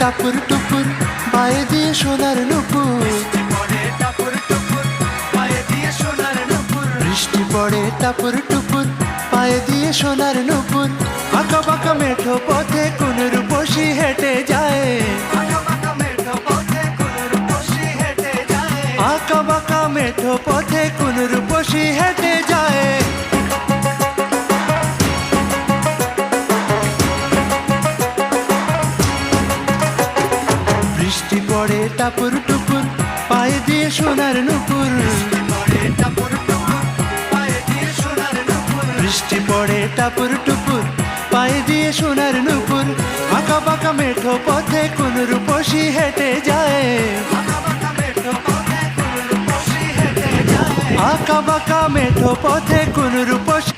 টাপুর টুপুর পায়ে দিয়ে সোনার নুপুর, বৃষ্টি পড়ে টাপুর টুপুর পায়ে দিয়ে সোনার নুপুর। আঁকা বাঁকা মেঠো পথে কোন রূপসী হেঁটে যায়, আঁকা বাঁকা মেঠো পথে কোন রূপসী হেঁটে যায়। বৃষ্টি পড়ে টাপুর টুপুর পায়ে দিয়ে সোনার নুপুর, বৃষ্টি পড়ে টাপুর টুপুর পায়ে দিয়ে সোনার নুপুর। আঁকা বাঁকা মেঠো পথে কোন রূপসী হেঁটে যায়, আঁকা বাঁকা মেঠো পথে কোন রূপসী